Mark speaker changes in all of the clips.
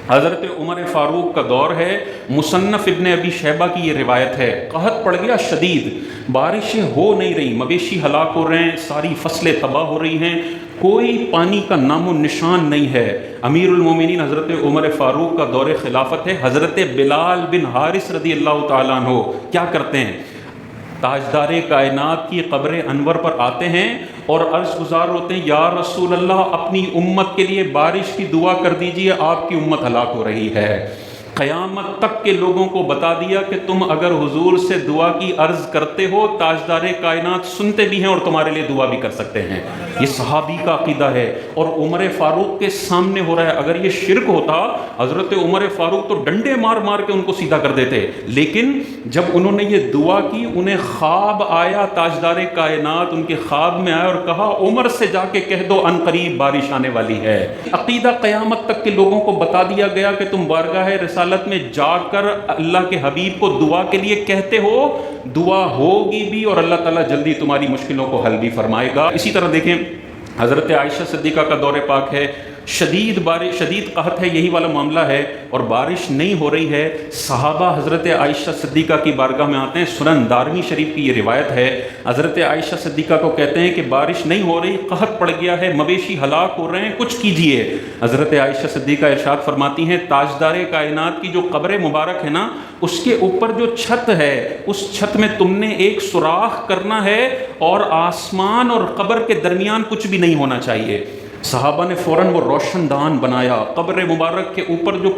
Speaker 1: حضرت عمر فاروق کا دور ہے، مصنف ابن ابی شیبہ کی یہ روایت ہے، قحط پڑ گیا شدید، بارشیں ہو نہیں رہی، مویشی ہلاک ہو رہے ہیں، ساری فصلیں تباہ ہو رہی ہیں، کوئی پانی کا نام و نشان نہیں ہے۔ امیر المومنین حضرت عمر فاروق کا دور خلافت ہے، حضرت بلال بن حارث رضی اللہ تعالیٰ عنہ کیا کرتے ہیں، تاجدار کائنات کی قبر انور پر آتے ہیں اور عرض گزار ہوتے ہیں، یا رسول اللہ اپنی امت کے لیے بارش کی دعا کر دیجئے، آپ کی امت ہلاک ہو رہی ہے۔ قیامت تک کے لوگوں کو بتا دیا کہ تم اگر حضور سے دعا کی عرض کرتے ہو، تاجدار کائنات سنتے بھی ہیں اور تمہارے لیے دعا بھی کر سکتے ہیں۔ یہ صحابی کا عقیدہ ہے اور عمر فاروق کے سامنے ہو رہا ہے۔ اگر یہ شرک ہوتا، حضرت عمر فاروق تو ڈنڈے مار مار کے ان کو سیدھا کر دیتے، لیکن جب انہوں نے یہ دعا کی، انہیں خواب آیا، تاجدار کائنات ان کے خواب میں آیا اور کہا عمر سے جا کے کہہ دو ان قریب بارش آنے والی ہے۔ عقیدہ قیامت تک کے لوگوں کو بتا دیا گیا کہ تم بارگاہ رسالت میں جا کر اللہ کے حبیب کو دعا کے لیے کہتے ہو، دعا ہوگی بھی اور اللہ تعالیٰ جلدی تمہاری مشکلوں کو حل بھی فرمائے گا۔ اسی طرح دیکھیں حضرت عائشہ صدیقہ کا دور پاک ہے، شدید بارش، شدید قحط ہے، یہی والا معاملہ ہے اور بارش نہیں ہو رہی ہے۔ صحابہ حضرت عائشہ صدیقہ کی بارگاہ میں آتے ہیں، سنن دارمی شریف کی یہ روایت ہے، حضرت عائشہ صدیقہ کو کہتے ہیں کہ بارش نہیں ہو رہی، قحط پڑ گیا ہے، مویشی ہلاک ہو رہے ہیں، کچھ کیجئے۔ حضرت عائشہ صدیقہ ارشاد فرماتی ہیں، تاجدار کائنات کی جو قبر مبارک ہے نا، اس کے اوپر جو چھت ہے، اس چھت میں تم نے ایک سوراخ کرنا ہے اور آسمان اور قبر کے درمیان کچھ بھی نہیں ہونا چاہیے۔ صحابہ نے فوراً وہ روشن دان بنایا، قبر مبارک کے اوپر جو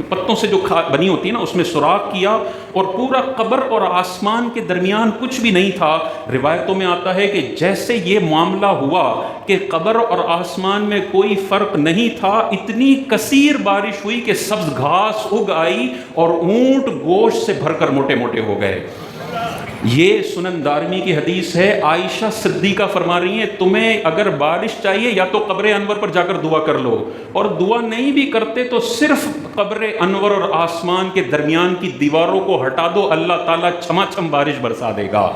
Speaker 1: پتوں سے جو بنی ہوتی ہے نا، اس میں سوراخ کیا اور پورا قبر اور آسمان کے درمیان کچھ بھی نہیں تھا۔ روایتوں میں آتا ہے کہ جیسے یہ معاملہ ہوا کہ قبر اور آسمان میں کوئی فرق نہیں تھا، اتنی کثیر بارش ہوئی کہ سبز گھاس اگ آئی اور اونٹ گوشت سے بھر کر موٹے موٹے ہو گئے۔ یہ سنن دارمی کی حدیث ہے، عائشہ صدیقہ فرما رہی ہیں تمہیں اگر بارش چاہیے یا تو قبر انور پر جا کر دعا کر لو، اور دعا نہیں بھی کرتے تو صرف قبر انور اور آسمان کے درمیان کی دیواروں کو ہٹا دو، اللہ تعالیٰ چھما چھم بارش برسا دے گا۔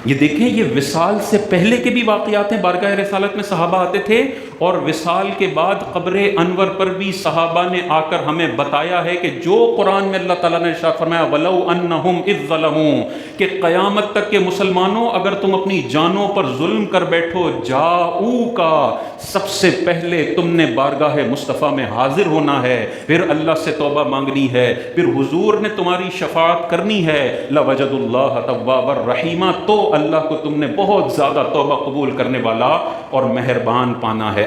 Speaker 1: یہ دیکھیں، یہ وصال سے پہلے کے بھی واقعات ہیں، بارگاہ رسالت میں صحابہ آتے تھے اور وصال کے بعد قبر انور پر بھی صحابہ نے آ کر ہمیں بتایا ہے کہ جو قرآن میں اللہ تعالیٰ نے ارشاد فرمایا وَلَوْ أَنَّهُمْ إِذْ ظَلَمُوا، کہ قیامت تک کے مسلمانوں اگر تم اپنی جانوں پر ظلم کر بیٹھو، جاؤکا، سب سے پہلے تم نے بارگاہ مصطفیٰ میں حاضر ہونا ہے، پھر اللہ سے توبہ مانگنی ہے، پھر حضور نے تمہاری شفاعت کرنی ہے، لَوَجَدُ اللَّهَ تَوَّابًا رَحِيمًا، تو اللہ کو تم نے بہت زیادہ توبہ قبول کرنے والا اور مہربان پانا ہے۔